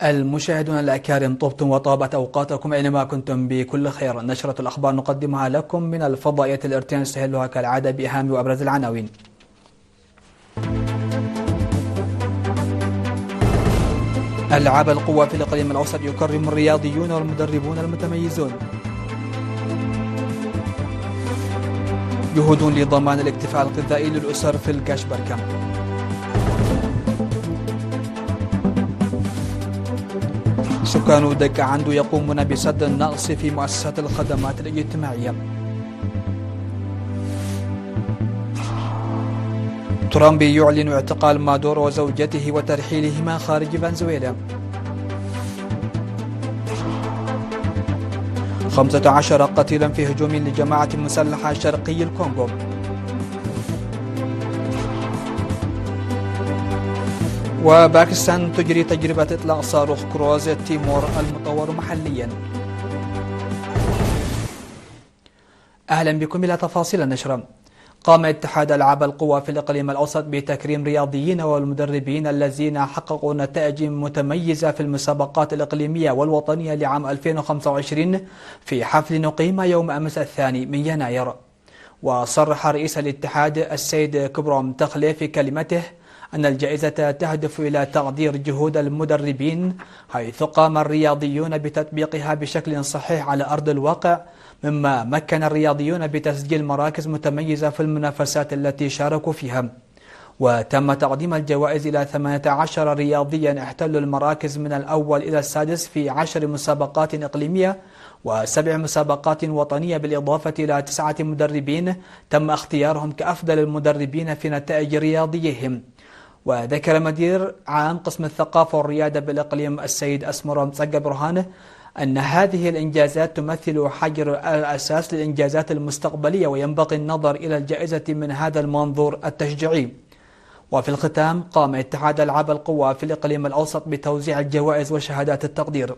المشاهدون الأكارم، طبتم وطابت أوقاتكم أينما كنتم بكل خير. نشرة الأخبار نقدمها لكم من الفضائية الارتين، نستهلها كالعادة بأهم وأبرز العناوين. ألعاب القوى في الإقليم الأوسط يكرم الرياضيون والمدربون المتميزون. جهود لضمان الاكتفاء الغذائي للأسر في الكاشبركة. سكان دك عندو يقومون بسد النقص في مؤسسات الخدمات الاجتماعية. ترامب يعلن اعتقال مادورو وزوجته وترحيلهما خارج فنزويلا. 15 قتيلا في هجوم لجماعة مسلحة شرقي الكونغو. وباكستان تجري تجربة إطلاق صاروخ كروز تيمور المطور محليا. أهلا بكم إلى تفاصيل النشرة. قام اتحاد ألعاب القوى في الإقليم الأوسط بتكريم رياضيين والمدربين الذين حققوا نتائج متميزة في المسابقات الإقليمية والوطنية لعام 2025 في حفل نقيم يوم أمس 2 يناير. وصرح رئيس الاتحاد السيد كبرم تخلي في كلمته أن الجائزة تهدف إلى تقدير جهود المدربين، حيث قام الرياضيون بتطبيقها بشكل صحيح على أرض الواقع، مما مكن الرياضيون بتسجيل مراكز متميزة في المنافسات التي شاركوا فيها. وتم تقديم الجوائز إلى 18 رياضيا احتلوا المراكز من الأول إلى السادس في 10 مسابقات إقليمية و7 مسابقات وطنية، بالإضافة إلى 9 مدربين تم اختيارهم كأفضل المدربين في نتائج رياضيهم. وذكر مدير عام قسم الثقافة والريادة بالإقليم السيد أسمر مصقى برهان أن هذه الإنجازات تمثل حجر الأساس للإنجازات المستقبلية، وينبغي النظر إلى الجائزة من هذا المنظور التشجيعي. وفي الختام قام اتحاد ألعاب القوى في الإقليم الأوسط بتوزيع الجوائز وشهادات التقدير.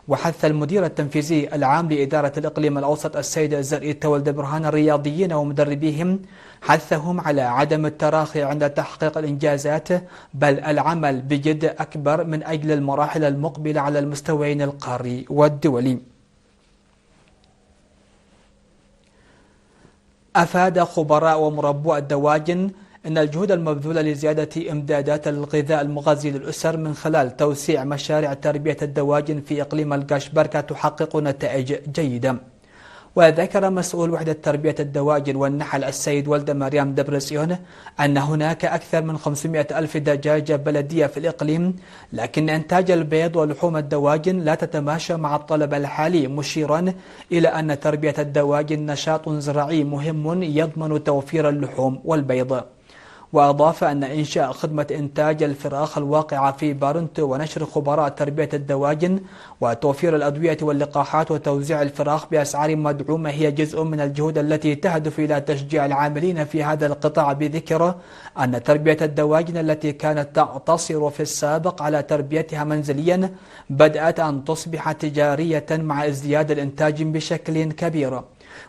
وحث المدير التنفيذي العام لإدارة الإقليم الأوسط السيد الزرقي تولد برهان الرياضيين ومدربيهم، حثهم على عدم التراخي عند تحقيق الإنجازات، بل العمل بجد أكبر من أجل المراحل المقبلة على المستويين القاري والدولي. أفاد خبراء ومربو الدواجن أن الجهود المبذولة لزيادة إمدادات الغذاء المغذي للأسر من خلال توسيع مشاريع تربية الدواجن في إقليم الكاشبركة تحقق نتائج جيدة. وذكر مسؤول وحدة تربية الدواجن والنحل السيد ولد مريم دبرسيون أن هناك أكثر من 500 ألف دجاجة بلدية في الإقليم، لكن إنتاج البيض ولحوم الدواجن لا تتماشى مع الطلب الحالي، مشيرا إلى أن تربية الدواجن نشاط زراعي مهم يضمن توفير اللحوم والبيض. وأضاف أن إنشاء خدمة إنتاج الفراخ الواقعة في بارنتو ونشر خبراء تربية الدواجن وتوفير الأدوية واللقاحات وتوزيع الفراخ بأسعار مدعومة هي جزء من الجهود التي تهدف إلى تشجيع العاملين في هذا القطاع، بذكر أن تربية الدواجن التي كانت تقتصر في السابق على تربيتها منزليا بدأت أن تصبح تجارية مع ازدياد الإنتاج بشكل كبير.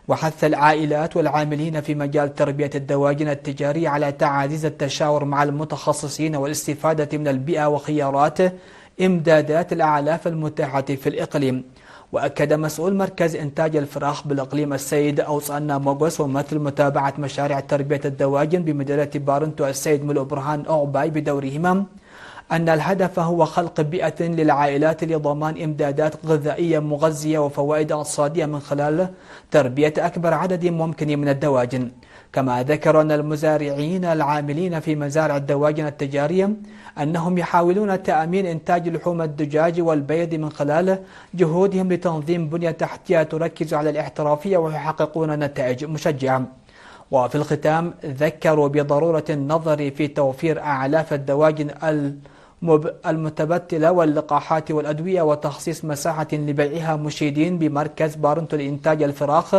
وحث العائلات والعاملين في مجال تربية الدواجن التجارية على تعزيز التشاور مع المتخصصين والاستفادة من البيئة وخيارات إمدادات الأعلاف المتاحة في الإقليم. وأكد مسؤول مركز إنتاج الفراخ بالإقليم السيد أوصانا موغوس وممثل متابعة مشاريع تربية الدواجن بمديرية بارنتو السيد ملو برهان أوباي بدورهما أن الهدف هو خلق بيئة للعائلات لضمان إمدادات غذائية مغذية وفوائد اقتصادية من خلال تربية أكبر عدد ممكن من الدواجن. كما ذكر أن المزارعين العاملين في مزارع الدواجن التجارية أنهم يحاولون تأمين إنتاج لحوم الدجاج والبيض من خلال جهودهم لتنظيم بنية تحتية تركز على الاحترافية ويحققون نتائج مشجعة. وفي الختام ذكروا بضرورة النظر في توفير أعلاف الدواجن المتبتلة واللقاحات والأدوية وتخصيص مساحة لبيعها، مشيدين بمركز بارنتو لإنتاج الفراخ،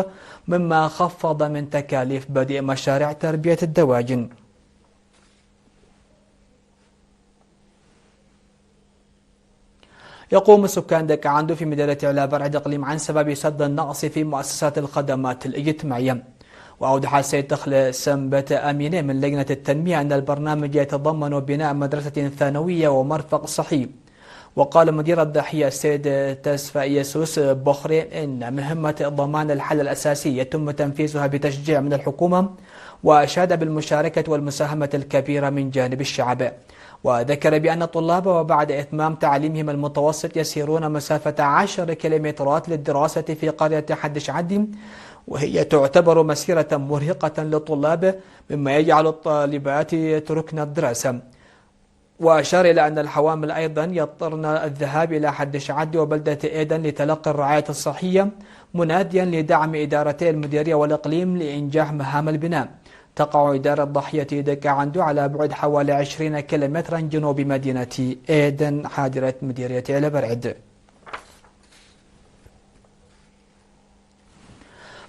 مما خفض من تكاليف بدء مشاريع تربية الدواجن. يقوم سكان دك عندو في مدينة علا برعد إقليم عن سبب سد النقص في مؤسسات الخدمات الاجتماعية. وأوضح السيد تخل سنبت أمينة من لجنة التنمية أن البرنامج يتضمن بناء مدرسة ثانوية ومرفق صحي. وقال مدير الضاحية السيد تسفايسوس بوخري إن مهمة ضمان الحل الأساسي يتم تنفيذها بتشجيع من الحكومة، وأشاد بالمشاركة والمساهمة الكبيرة من جانب الشعب. وذكر بأن الطلاب وبعد إتمام تعليمهم المتوسط يسيرون مسافة 10 كيلومترات للدراسة في قرية حدش عدي، وهي تعتبر مسيرة مرهقة للطلاب مما يجعل الطالبات يتركن الدراسة. وأشار إلى أن الحوامل أيضا يضطرن الذهاب إلى حدش عدي وبلدة إيدن لتلقي الرعاية الصحية، مناديا لدعم إدارتي المديرية والإقليم لإنجاح مهام البناء. تقع إدارة ضاحية دكا عندو على بعد حوالي 20 كيلومترا جنوب مدينة إيدن حاضرة مديرية البرعد.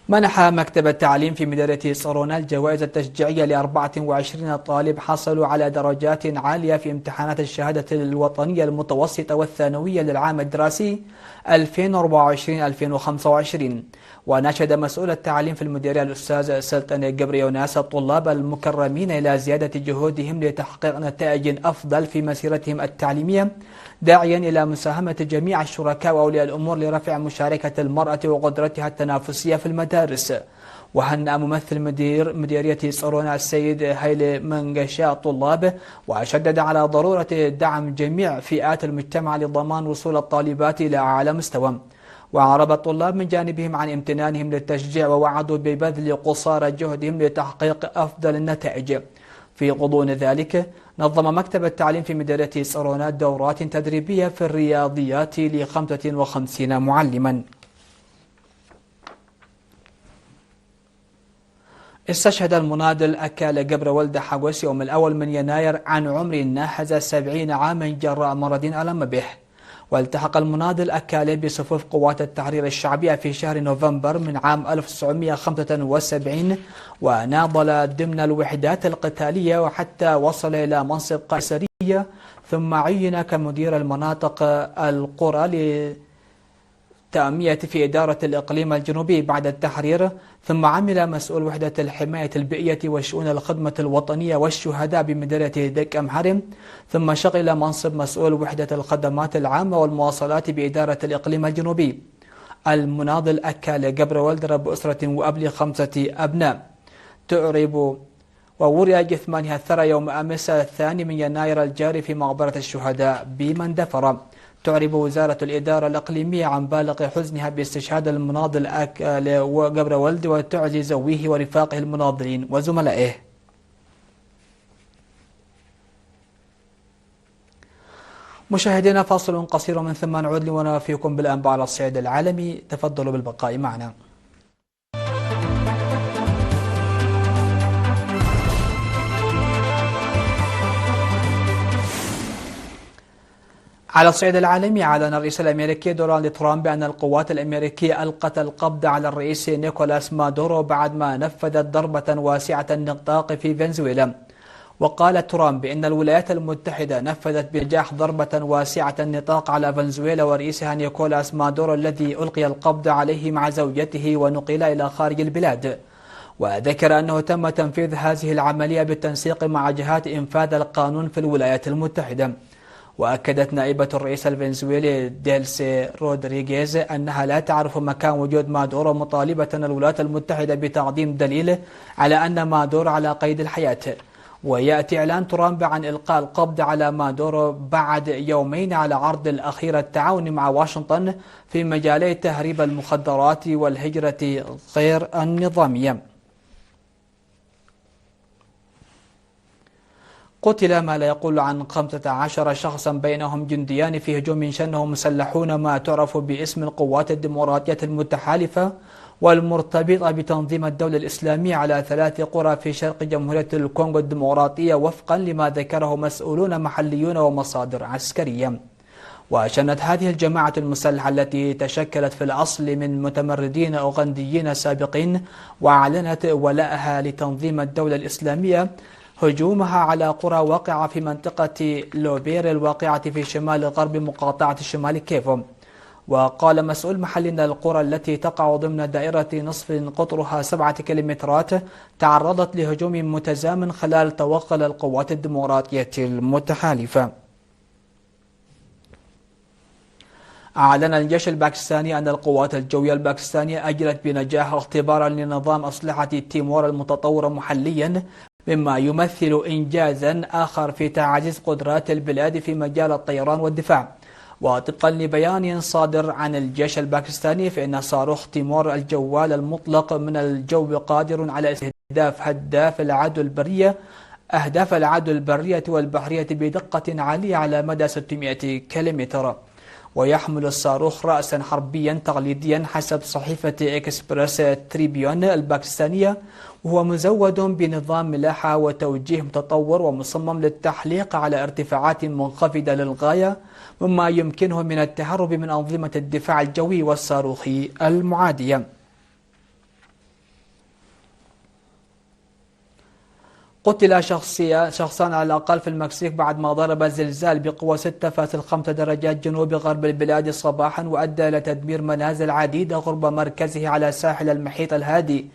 منح مكتب التعليم في مديرية صارونا الجوائز التشجيعية ل 24 طالب حصلوا على درجات عالية في امتحانات الشهادة الوطنية المتوسطة والثانوية للعام الدراسي 2024-2025. وناشد مسؤول التعليم في المديرية الأستاذ سلطان جبريوناس الطلاب المكرمين إلى زيادة جهودهم لتحقيق نتائج أفضل في مسيرتهم التعليمية، داعيا إلى مساهمة جميع الشركاء وأولياء الأمور لرفع مشاركة المرأة وقدرتها التنافسية في المدارس. وهنأ ممثل مديرية صارونا السيد هيلي منقشا الطلاب، وشدد على ضرورة دعم جميع فئات المجتمع لضمان وصول الطالبات إلى أعلى مستوى. وعرب الطلاب من جانبهم عن امتنانهم للتشجيع، ووعدوا ببذل قصارى جهدهم لتحقيق أفضل النتائج. في غضون ذلك نظم مكتب التعليم في مديرية صارونا دورات تدريبية في الرياضيات ل 55 معلما. استشهد المناضل أكال جبر ولد حقوس يوم الأول من يناير عن عمر ناهز 70 عاما جراء مرض ألم به. والتحق المناضل أكالي بصفوف قوات التحرير الشعبية في شهر نوفمبر من عام 1975، وناضل ضمن الوحدات القتالية وحتى وصل إلى منصب قيصرية، ثم عين كمدير المناطق القرى للتأمية في إدارة الإقليم الجنوبي بعد التحرير، ثم عمل مسؤول وحدة الحماية البيئية وشؤون الخدمة الوطنية والشهداء بمديرية دك أمحرم، ثم شغل منصب مسؤول وحدة الخدمات العامة والمواصلات بإدارة الإقليم الجنوبي. المناضل أكال جبر ولد رب أسرة وأبلغ 5 أبناء. تعرب ووري جثمانها الثرى يوم أمس 2 من يناير الجاري في مقبرة الشهداء بمندفرة. تعرب وزارة الإدارة الإقليمية عن بالغ حزنها باستشهاد المناضل أكال وجبر ولد، وتعزي زويه ورفاقه المناضلين وزملائه. مشاهدينا فاصل قصير من ثم نعود ونوافيكم بالأنباء على الصعيد العالمي، تفضلوا بالبقاء معنا. على الصعيد العالمي، أعلن الرئيس الأمريكي دونالد ترامب بأن القوات الأمريكية ألقت القبض على الرئيس نيكولاس مادورو بعد ما نفذت ضربة واسعة النطاق في فنزويلا. وقال ترامب إن الولايات المتحدة نفذت بنجاح ضربة واسعة النطاق على فنزويلا ورئيسها نيكولاس مادورو الذي ألقي القبض عليه مع زوجته ونقل إلى خارج البلاد. وذكر أنه تم تنفيذ هذه العملية بالتنسيق مع جهات إنفاذ القانون في الولايات المتحدة. وأكدت نائبة الرئيس الفنزويلي ديلسي رودريغيز أنها لا تعرف مكان وجود مادورو، مطالبة الولايات المتحدة بتقديم دليل على أن مادورو على قيد الحياة. ويأتي إعلان ترامب عن إلقاء القبض على مادورو بعد يومين على عرض الأخير التعاون مع واشنطن في مجالي تهريب المخدرات والهجرة غير النظامية. قتل ما لا يقل عن 15 شخصا بينهم جنديان في هجوم شنه مسلحون ما تعرف باسم القوات الديمقراطية المتحالفة والمرتبطة بتنظيم الدولة الإسلامية على 3 قرى في شرق جمهورية الكونغو الديمقراطية، وفقا لما ذكره مسؤولون محليون ومصادر عسكرية. وشنت هذه الجماعة المسلحة التي تشكلت في الأصل من متمردين أوغنديين سابقين وأعلنت ولاءها لتنظيم الدولة الإسلامية هجومها على قرى واقعة في منطقة لوبير الواقعة في شمال غرب مقاطعة شمال كيفو. وقال مسؤول محلي أن القرى التي تقع ضمن دائرة نصف قطرها 7 كيلومترات تعرضت لهجوم متزامن خلال توغل القوات الديمقراطية المتحالفة. أعلن الجيش الباكستاني أن القوات الجوية الباكستانية أجرت بنجاح اختبارا لنظام أسلحة تيمور المتطورة محليا، مما يمثل إنجازا آخر في تعزيز قدرات البلاد في مجال الطيران والدفاع. وطبقا لبيان صادر عن الجيش الباكستاني، فإن صاروخ تيمور الجوال المطلق من الجو قادر على استهداف أهداف العدو البرية والبحرية بدقة عالية على مدى 600 كيلومتر. ويحمل الصاروخ رأسا حربيا تقليديا حسب صحيفة إكسبرس تريبيون الباكستانية، وهو مزود بنظام ملاحة وتوجيه متطور ومصمم للتحليق على ارتفاعات منخفضة للغاية، مما يمكنه من التهرب من أنظمة الدفاع الجوي والصاروخي المعادية. قتل شخصان على الأقل في المكسيك بعد ما ضرب زلزال بقوة 6.5 درجات جنوب غرب البلاد صباحا، وأدى إلى تدمير منازل عديدة قرب مركزه على ساحل المحيط الهادي،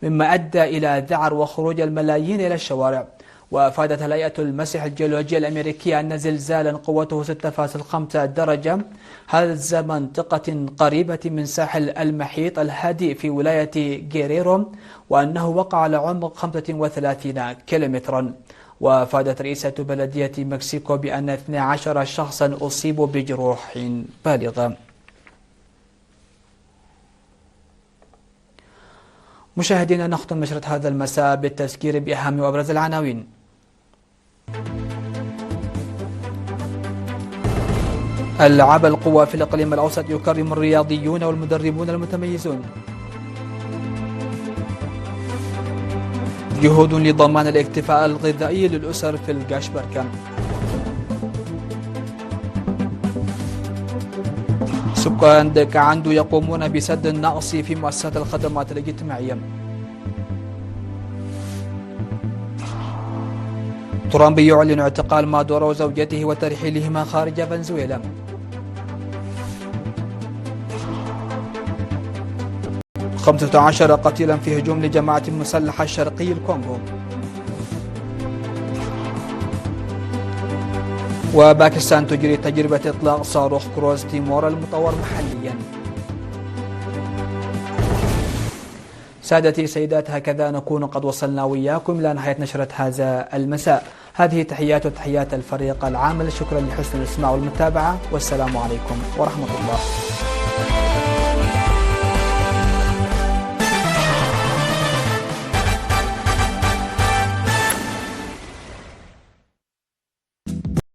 مما أدى إلى ذعر وخروج الملايين إلى الشوارع. وأفادت هيئة المسح الجيولوجية الأمريكية أن زلزالا قوته 6.5 درجة هز منطقة قريبة من ساحل المحيط الهادئ في ولاية غيريرو، وأنه وقع على عمق 35 كيلومترا. وأفادت رئيسة بلدية مكسيكو بأن 12 شخصا أصيبوا بجروح بالغة. مشاهدينا، نختم نشرة هذا المساء بالتذكير بأهم وأبرز العناوين. ألعاب القوى في الإقليم الأوسط يكرم الرياضيون والمدربون المتميزون. جهود لضمان الاكتفاء الغذائي للأسر في الغاشبركة. سكان كاندو يقومون بسد النقص في مؤسسات الخدمات الاجتماعية. ترامب يعلن اعتقال مادورو وزوجته وترحيلهما خارج فنزويلا. خمسة 15 قتيلا في هجوم لجماعة مسلحة شرقي الكونغو. وباكستان تجري تجربة إطلاق صاروخ كروز تيمور المطور محليا. سادتي سيدات، هكذا نكون قد وصلنا وياكم إلى نهاية نشرة هذا المساء. هذه تحيات الفريق العامل، شكرا لحسن الاستماع والمتابعة، والسلام عليكم ورحمة الله.